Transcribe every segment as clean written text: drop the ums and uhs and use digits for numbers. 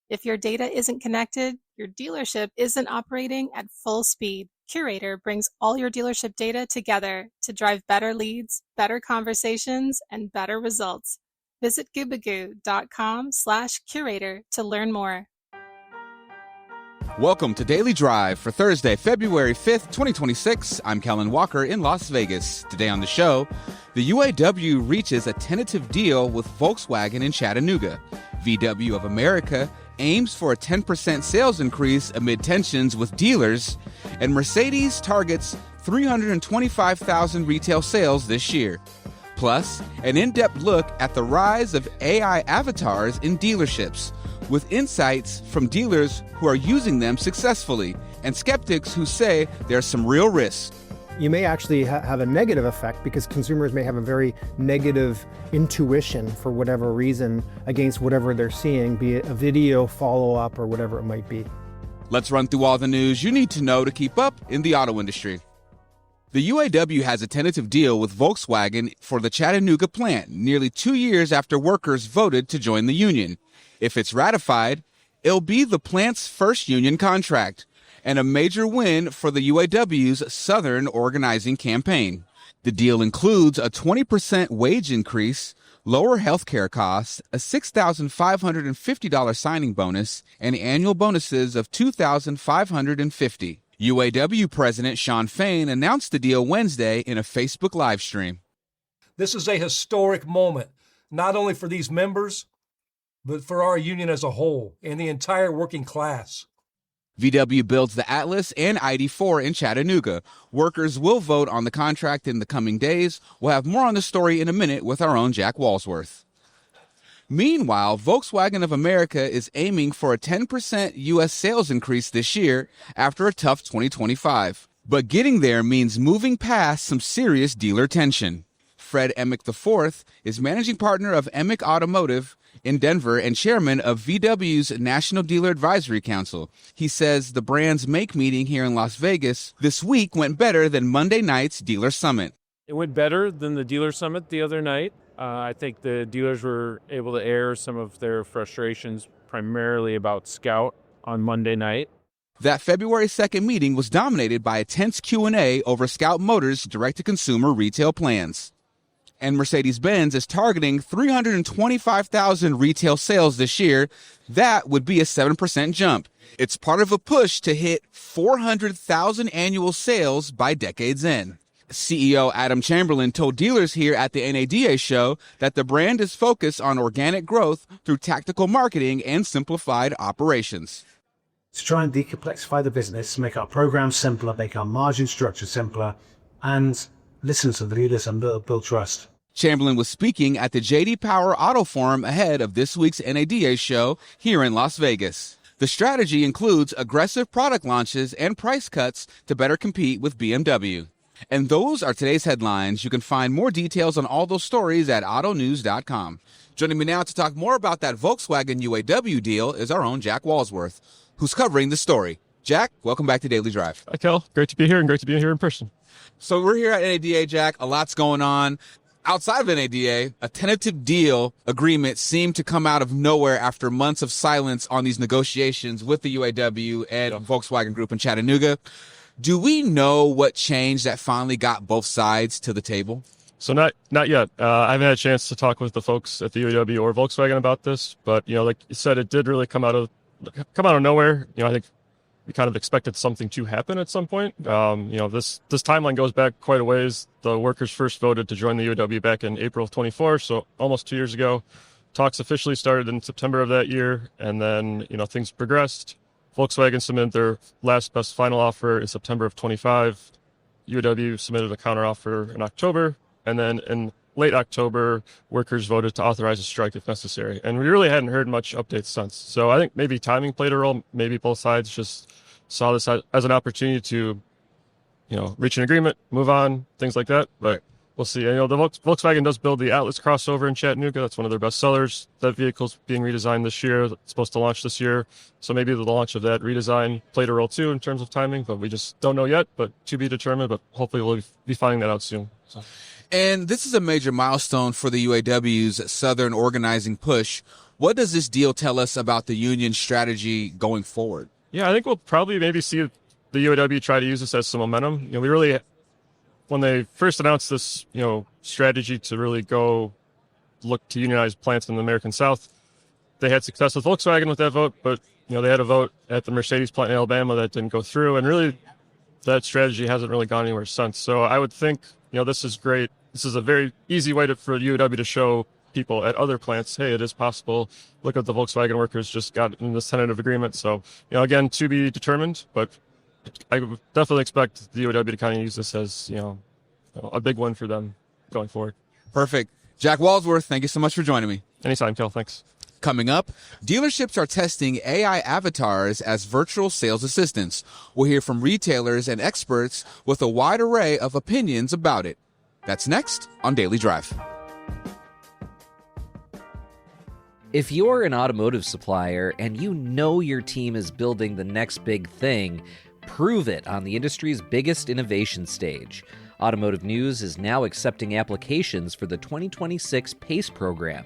If your data isn't connected, your dealership isn't operating at full speed. Curator brings all your dealership data together to drive better leads, better conversations, and better results. Visit goobagoo.com/curator to learn more. Welcome to Daily Drive for Thursday, February 5th, 2026. I'm Kellen Walker in Las Vegas. Today on the show, the UAW reaches a tentative deal with Volkswagen in Chattanooga. VW of America aims for a 10% sales increase amid tensions with dealers, and Mercedes targets 325,000 retail sales this year. Plus, an in-depth look at the rise of AI avatars in dealerships, with insights from dealers who are using them successfully and skeptics who say there's some real risk. You may actually have a negative effect because consumers may have a very negative intuition for whatever reason against whatever they're seeing, be it a video follow-up or whatever it might be. Let's run through all the news you need to know to keep up in the auto industry. The UAW has a tentative deal with Volkswagen for the Chattanooga plant nearly 2 years after workers voted to join the union. If it's ratified, it'll be the plant's first union contract and a major win for the UAW's Southern organizing campaign. The deal includes a 20% wage increase, lower healthcare costs, a $6,550 signing bonus, and annual bonuses of $2,550. UAW President Shawn Fain announced the deal Wednesday in a Facebook live stream. This is a historic moment, not only for these members, but for our union as a whole and the entire working class. VW builds the Atlas and ID4 in Chattanooga. Workers will vote on the contract in the coming days. We'll have more on the story in a minute with our own Jack Walsworth. Meanwhile, Volkswagen of America is aiming for a 10% U.S. sales increase this year after a tough 2025. But getting there means moving past some serious dealer tension. Fred Emick IV is managing partner of Emick Automotive in Denver and chairman of VW's National Dealer Advisory Council. He says the brand's Make meeting here in Las Vegas this week went better than Monday night's dealer summit. It went better than the dealer summit the other night. I think the dealers were able to air some of their frustrations primarily about Scout on Monday night. That February 2nd meeting was dominated by a tense Q&A over Scout Motors' direct-to-consumer retail plans. And Mercedes-Benz is targeting 325,000 retail sales this year. That would be a 7% jump. It's part of a push to hit 400,000 annual sales by decade's end. CEO Adam Chamberlain told dealers here at the NADA show that the brand is focused on organic growth through tactical marketing and simplified operations. To try and decomplexify the business, make our programs simpler, make our margin structure simpler, and listen to the leaders and build trust. Chamberlain was speaking at the J.D. Power Auto Forum ahead of this week's NADA show here in Las Vegas. The strategy includes aggressive product launches and price cuts to better compete with BMW. And those are today's headlines. You can find more details on all those stories at autonews.com. Joining me now to talk more about that Volkswagen UAW deal is our own Jack Walsworth, who's covering the story. Jack, welcome back to Daily Drive. Hi, Kel. Great to be here and great to be here in person. So we're here at NADA, Jack. A lot's going on. Outside of NADA, a tentative deal agreement seemed to come out of nowhere after months of silence on these negotiations with the UAW and Volkswagen Group in Chattanooga. Do we know what changed that finally got both sides to the table? So not yet. I haven't had a chance to talk with the folks at the UAW or Volkswagen about this, but like you said, it did really come out of nowhere. I think we kind of expected something to happen at some point. This timeline goes back quite a ways. The workers first voted to join the UAW back in April of 24, so almost 2 years ago. Talks officially started in September of that year, and then things progressed. Volkswagen submitted their last best final offer in September of 25. UAW submitted a counteroffer in October, and then in late October, workers voted to authorize a strike if necessary. And we really hadn't heard much updates since. So I think maybe timing played a role. Maybe both sides just saw this as an opportunity to, reach an agreement, move on, things like that. But we'll see. The Volkswagen does build the Atlas crossover in Chattanooga. That's one of their best sellers. That vehicle's being redesigned this year. It's supposed to launch this year. So maybe the launch of that redesign played a role too in terms of timing, but we just don't know yet, but to be determined. But hopefully we'll be finding that out soon. So. And this is a major milestone for the UAW's Southern organizing push. What does this deal tell us about the union's strategy going forward? Yeah, I think we'll probably maybe see the UAW try to use this as some momentum. We really, when they first announced this, strategy to really go look to unionize plants in the American South, they had success with Volkswagen with that vote, but they had a vote at the Mercedes plant in Alabama that didn't go through, and really that strategy hasn't really gone anywhere since. So I would think this is great. This is a very easy way for UAW to show people at other plants, hey, it is possible. Look at the Volkswagen workers just got in this tentative agreement. So again, to be determined, but I would definitely expect the UAW to kind of use this as a big one for them going forward. Perfect. Jack Walsworth, thank you so much for joining me. Anytime, Kel. Thanks. Coming up, dealerships are testing AI avatars as virtual sales assistants. We'll hear from retailers and experts with a wide array of opinions about it. That's next on Daily Drive. If you're an automotive supplier and you know your team is building the next big thing, prove it on the industry's biggest innovation stage. Automotive News is now accepting applications for the 2026 PACE program.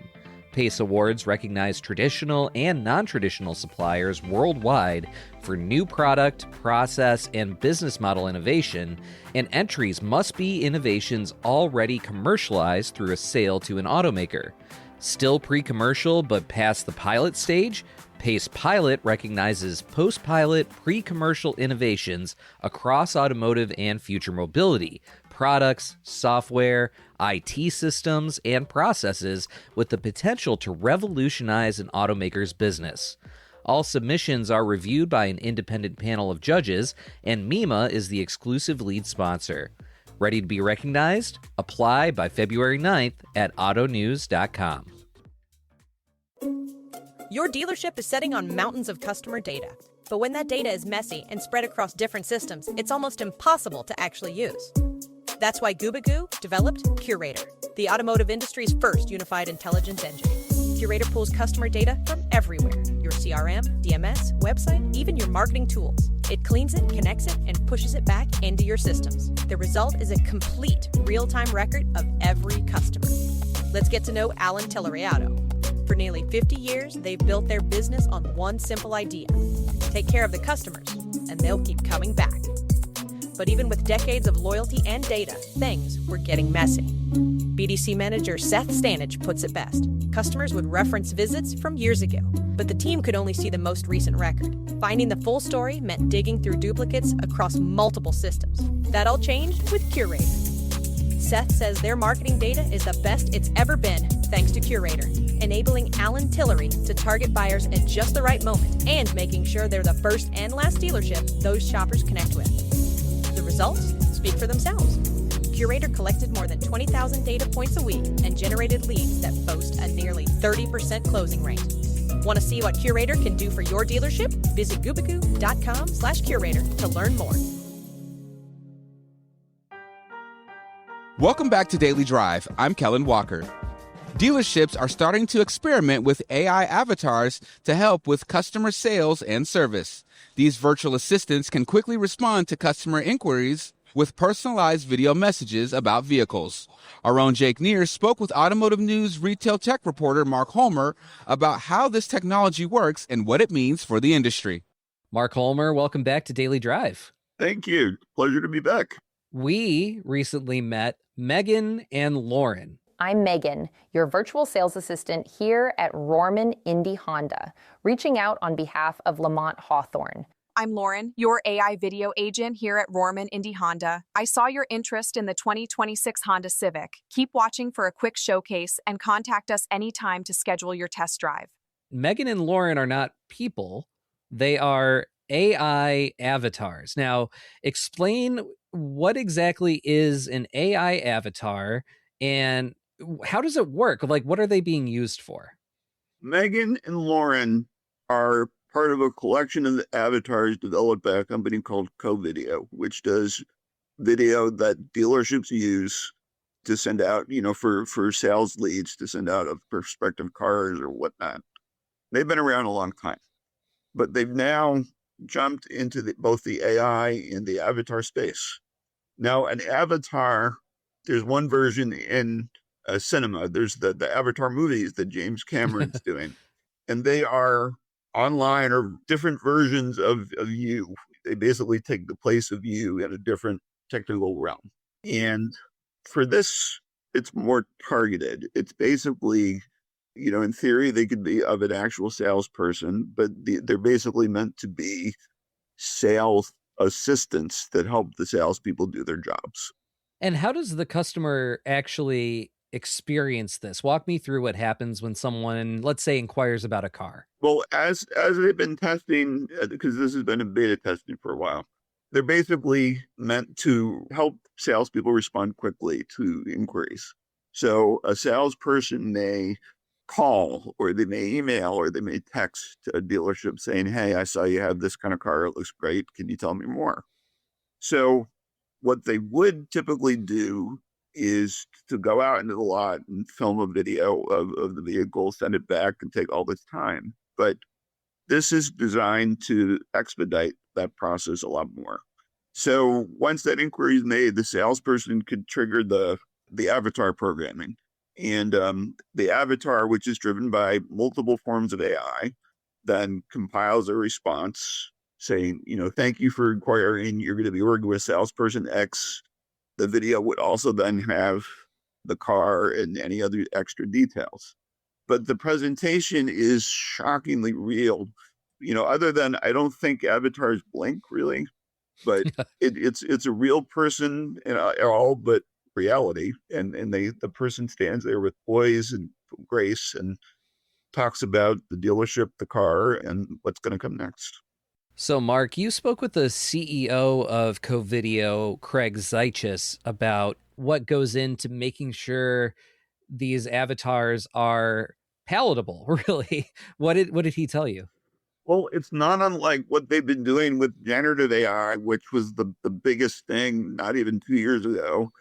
PACE Awards recognize traditional and non-traditional suppliers worldwide for new product, process, and business model innovation, and entries must be innovations already commercialized through a sale to an automaker. Still pre-commercial but past the pilot stage? PACE Pilot recognizes post-pilot, pre-commercial innovations across automotive and future mobility, products, software, IT systems, and processes with the potential to revolutionize an automaker's business. All submissions are reviewed by an independent panel of judges, and MEMA is the exclusive lead sponsor. Ready to be recognized? Apply by February 9th at autonews.com. Your dealership is sitting on mountains of customer data. But when that data is messy and spread across different systems, it's almost impossible to actually use. That's why Gubagoo developed Curator, the automotive industry's first unified intelligence engine. Curator pulls customer data from everywhere, your CRM, DMS, website, even your marketing tools. It cleans it, connects it, and pushes it back into your systems. The result is a complete real-time record of every customer. Let's get to know Alan Telleriato. For nearly 50 years, they've built their business on one simple idea. Take care of the customers, and they'll keep coming back. But even with decades of loyalty and data, things were getting messy. BDC manager Seth Stanage puts it best. Customers would reference visits from years ago, but the team could only see the most recent record. Finding the full story meant digging through duplicates across multiple systems. That all changed with Curator. Seth says their marketing data is the best it's ever been thanks to Curator, enabling Alan Tillery to target buyers at just the right moment and making sure they're the first and last dealership those shoppers connect with. The results speak for themselves. Curator collected more than 20,000 data points a week and generated leads that boast a nearly 30% closing rate. Want to see what Curator can do for your dealership? Visit gubagoo.com/curator to learn more. Welcome back to Daily Drive. I'm Kellen Walker. Dealerships are starting to experiment with AI avatars to help with customer sales and service. These virtual assistants can quickly respond to customer inquiries with personalized video messages about vehicles. Our own Jake Neer spoke with Automotive News retail tech reporter Mark Holmer about how this technology works and what it means for the industry. Mark Holmer, welcome back to Daily Drive. Thank you. Pleasure to be back. We recently met Megan and Lauren. I'm Megan, your virtual sales assistant here at Rorman Indy Honda, reaching out on behalf of Lamont Hawthorne. I'm Lauren, your AI video agent here at Rorman Indy Honda. I saw your interest in the 2026 Honda Civic. Keep watching for a quick showcase and contact us anytime to schedule your test drive. Megan and Lauren are not people. They are AI avatars. Now, explain what exactly is an AI avatar and how does it work? Like, what are they being used for? Megan and Lauren are part of a collection of avatars developed by a company called Co-Video, which does video that dealerships use to send out, for sales leads, to send out of prospective cars or whatnot. They've been around a long time, but they've now jumped into both the AI and the avatar space. Now, an avatar, there's one version in cinema. There's the Avatar movies that James Cameron's doing. and they are online or different versions of you. They basically take the place of you in a different technical realm. And for this, it's more targeted. It's basically, in theory, they could be of an actual salesperson, but they're basically meant to be sales assistants that help the salespeople do their jobs. And how does the customer actually experience this? Walk me through what happens when someone, let's say, inquires about a car. Well, as they've been testing, because this has been in beta testing for a while, they're basically meant to help salespeople respond quickly to inquiries. So a salesperson may call, or they may email, or they may text a dealership saying, "Hey, I saw you have this kind of car. It looks great. Can you tell me more?" So what they would typically do is to go out into the lot and film a video of the vehicle, send it back, and take all this time. But this is designed to expedite that process a lot more. So once that inquiry is made, the salesperson could trigger the avatar programming. And the avatar, which is driven by multiple forms of AI, then compiles a response saying, thank you for inquiring. You're going to be working with salesperson X. The video would also then have the car and any other extra details. But the presentation is shockingly real. Other than I don't think avatars blink really, but it's a real person in all but reality. And the person stands there with poise and grace and talks about the dealership, the car, and what's going to come next. So, Mark, you spoke with the CEO of Covideo, Craig Zeichus, about what goes into making sure these avatars are palatable, really. What did he tell you? Well, it's not unlike what they've been doing with generative AI, which was the biggest thing not even 2 years ago,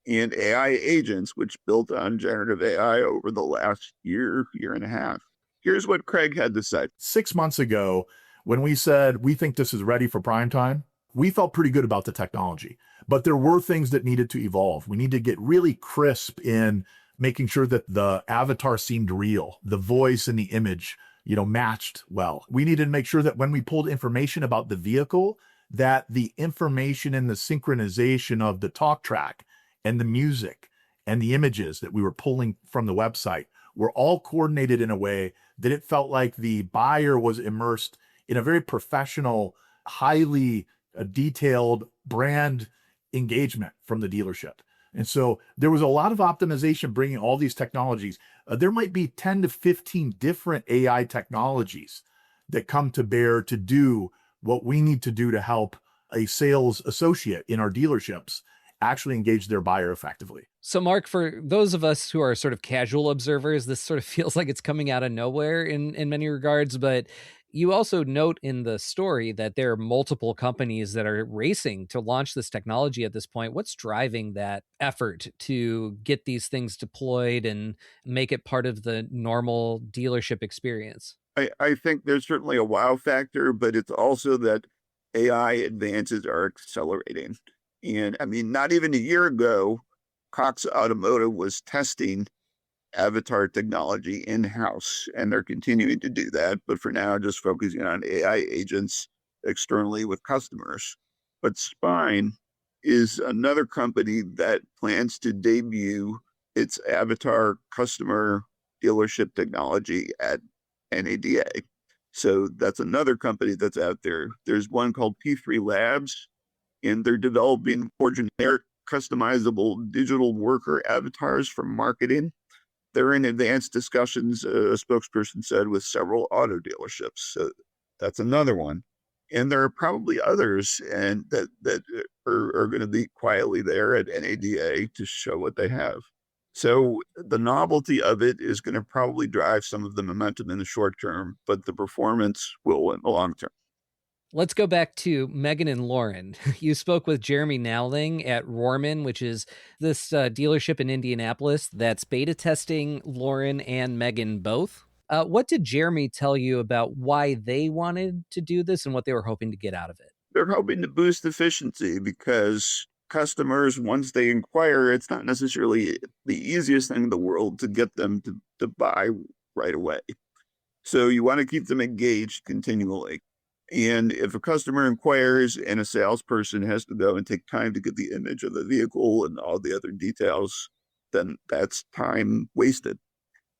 and AI agents, which built on generative AI over the last year and a half. Here's what Craig had to say. 6 months ago, when we said we think this is ready for prime time, we felt pretty good about the technology. But there were things that needed to evolve. We need to get really crisp in making sure that the avatar seemed real, the voice and the image, matched well. We needed to make sure that when we pulled information about the vehicle, that the information and the synchronization of the talk track and the music and the images that we were pulling from the website were all coordinated in a way that it felt like the buyer was immersed in a very professional, highly detailed brand engagement from the dealership. And so there was a lot of optimization bringing all these technologies. There might be 10 to 15 different AI technologies that come to bear to do what we need to do to help a sales associate in our dealerships actually engage their buyer effectively. So, Mark, for those of us who are sort of casual observers, this sort of feels like it's coming out of nowhere in many regards, but you also note in the story that there are multiple companies that are racing to launch this technology at this point. What's driving that effort to get these things deployed and make it part of the normal dealership experience? I think there's certainly a wow factor, but it's also that AI advances are accelerating. And I mean, not even a year ago, Cox Automotive was testing avatar technology in-house, and they're continuing to do that. But for now, just focusing on AI agents externally with customers. But Spine is another company that plans to debut its avatar customer dealership technology at NADA. So that's another company that's out there. There's one called P3 Labs, and they're developing for generic customizable digital worker avatars for marketing. They're in advanced discussions, a spokesperson said, with several auto dealerships. So that's another one. And there are probably others and that are going to be quietly there at NADA to show what they have. So the novelty of it is going to probably drive some of the momentum in the short term, but the performance will in the long term. Let's go back to Megan and Lauren. You spoke with Jeremy Nowling at Rorman, which is this dealership in Indianapolis that's beta testing Lauren and Megan both. What did Jeremy tell you about why they wanted to do this and what they were hoping to get out of it? They're hoping to boost efficiency because customers, once they inquire, it's not necessarily the easiest thing in the world to get them to buy right away. So you want to keep them engaged continually. And if a customer inquires and a salesperson has to go and take time to get the image of the vehicle and all the other details, then that's time wasted.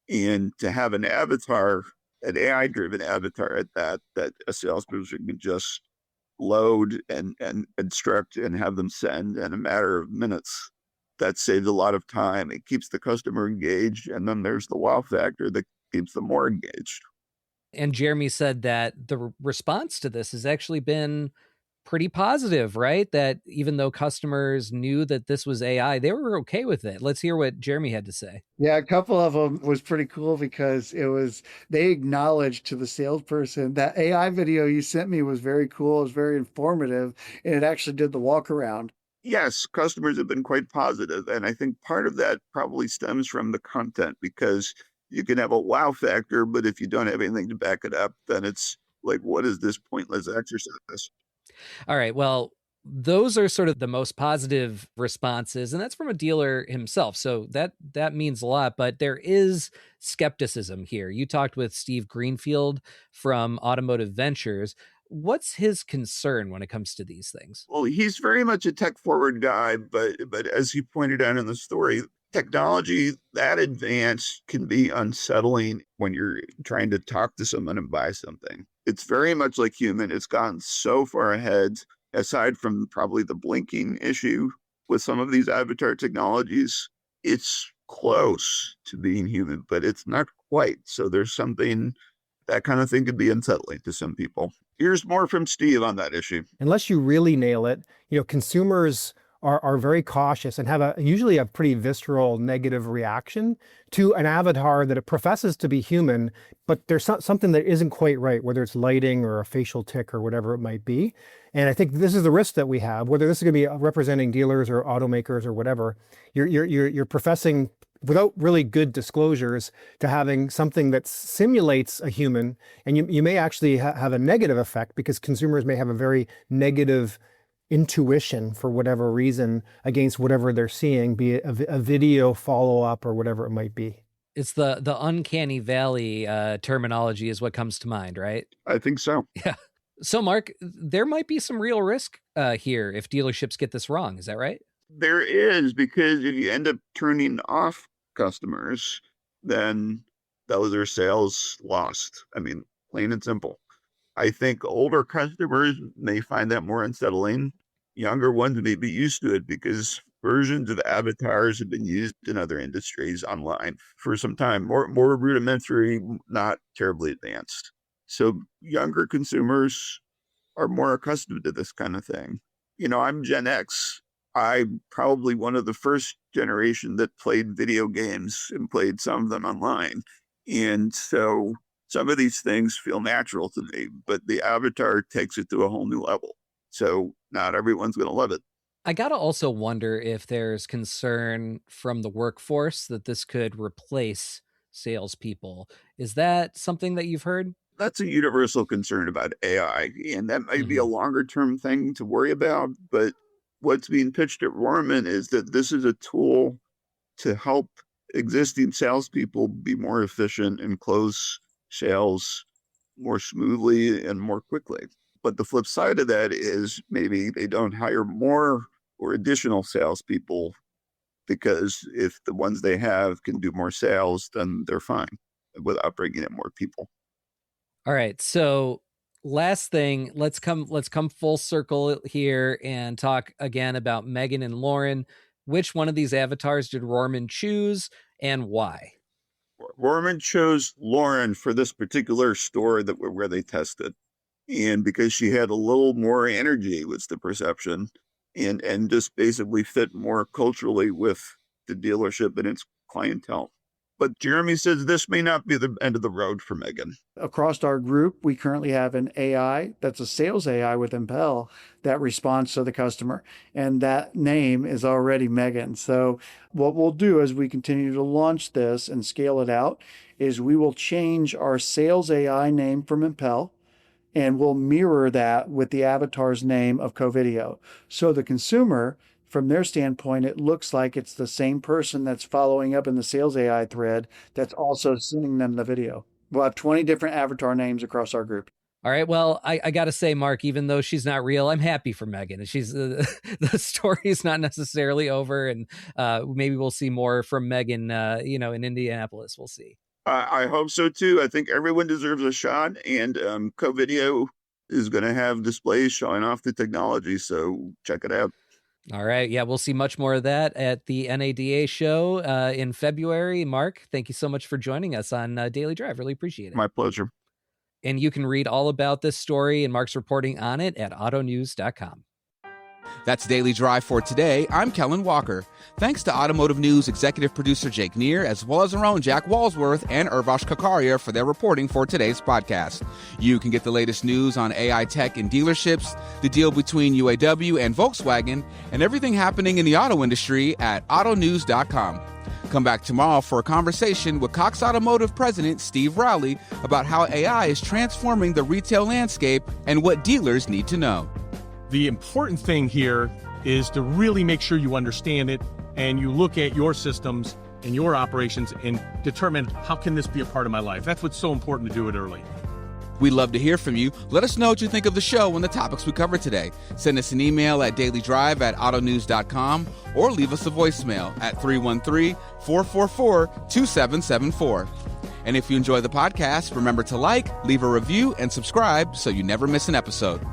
And to have an avatar, an AI-driven avatar at that a salesperson can just load and instruct and have them send in a matter of minutes, that saves a lot of time. It keeps the customer engaged, and then there's the wow factor that keeps them more engaged. And Jeremy said that the response to this has actually been pretty positive, right? That even though customers knew that this was AI, they were okay with it. Let's hear what Jeremy had to say. Yeah, a couple of them was pretty cool because they acknowledged to the salesperson that AI video you sent me was very cool, it was very informative, and it actually did the walk around. Yes, customers have been quite positive, and I think part of that probably stems from the content, because you can have a wow factor, but if you don't have anything to back it up, then it's like, what is this pointless exercise? All right. Well, those are sort of the most positive responses, and that's from a dealer himself. So that means a lot, but there is skepticism here. You talked with Steve Greenfield from Automotive Ventures. What's his concern when it comes to these things? Well, he's very much a tech forward guy, but as he pointed out in the story, technology that advanced can be unsettling when you're trying to talk to someone and buy something. It's very much like human. It's gone so far ahead, aside from probably the blinking issue with some of these avatar technologies. It's close to being human, but it's not quite. So there's something, that kind of thing could be unsettling to some people. Here's more from Steve on that issue. Unless you really nail it, consumers are very cautious and have usually a pretty visceral negative reaction to an avatar that it professes to be human, but there's something that isn't quite right, whether it's lighting or a facial tick or whatever it might be. And I think this is the risk that we have, whether this is going to be representing dealers or automakers or whatever. You're professing, without really good disclosures, to having something that simulates a human, and you may actually have a negative effect because consumers may have a very negative intuition for whatever reason against whatever they're seeing, be it a video follow-up or whatever it might be. It's the uncanny valley terminology is what comes to mind, right? I think so. Yeah. So, Mark, there might be some real risk here if dealerships get this wrong. Is that right? There is, because if you end up turning off customers, then those are sales lost. I mean, plain and simple. I think older customers may find that more unsettling. Younger ones may be used to it because versions of avatars have been used in other industries online for some time, more rudimentary, not terribly advanced. So younger consumers are more accustomed to this kind of thing. I'm Gen X. I'm probably one of the first generation that played video games and played some of them online. And so some of these things feel natural to me, but the avatar takes it to a whole new level. So not everyone's going to love it. I got to also wonder if there's concern from the workforce that this could replace salespeople. Is that something that you've heard? That's a universal concern about AI, and that might be a longer term thing to worry about. But what's being pitched at Rorman is that this is a tool to help existing salespeople be more efficient and close sales more smoothly and more quickly. But the flip side of that is maybe they don't hire more or additional salespeople, because if the ones they have can do more sales, then they're fine without bringing in more people. All right. So last thing, let's come full circle here and talk again about Megan and Lauren. Which one of these avatars did Rorman choose and why? Rorman chose Lauren for this particular store where they tested. And because she had a little more energy was the perception, and just basically fit more culturally with the dealership and its clientele. But Jeremy says this may not be the end of the road for Megan. Across our group, we currently have an AI that's a sales AI with Impel that responds to the customer. And that name is already Megan. So what we'll do as we continue to launch this and scale it out is we will change our sales AI name from Impel, and we'll mirror that with the avatar's name of Covideo. So the consumer, from their standpoint, it looks like it's the same person that's following up in the sales AI thread that's also sending them the video. We'll have 20 different avatar names across our group. All right. Well, I got to say, Mark, even though she's not real, I'm happy for Megan. She's the story is not necessarily over, and maybe we'll see more from Megan. In Indianapolis, we'll see. I hope so too. I think everyone deserves a shot, and Co-Video is going to have displays showing off the technology, so check it out. All right. Yeah, we'll see much more of that at the NADA show in February. Mark, thank you so much for joining us on Daily Drive. Really appreciate it. My pleasure. And you can read all about this story and Mark's reporting on it at autonews.com. That's Daily Drive for today. I'm Kellen Walker. Thanks to Automotive News executive producer Jake Neer, as well as our own Jack Walsworth and Urvash Kakaria for their reporting for today's podcast. You can get the latest news on AI tech in dealerships, the deal between UAW and Volkswagen, and everything happening in the auto industry at autonews.com. Come back tomorrow for a conversation with Cox Automotive President Steve Rowley about how AI is transforming the retail landscape and what dealers need to know. The important thing here is to really make sure you understand it and you look at your systems and your operations and determine how can this be a part of my life. That's what's so important to do it early. We'd love to hear from you. Let us know what you think of the show and the topics we covered today. Send us an email at dailydrive@autonews.com or leave us a voicemail at 313-444-2774. And if you enjoy the podcast, remember to like, leave a review, and subscribe so you never miss an episode.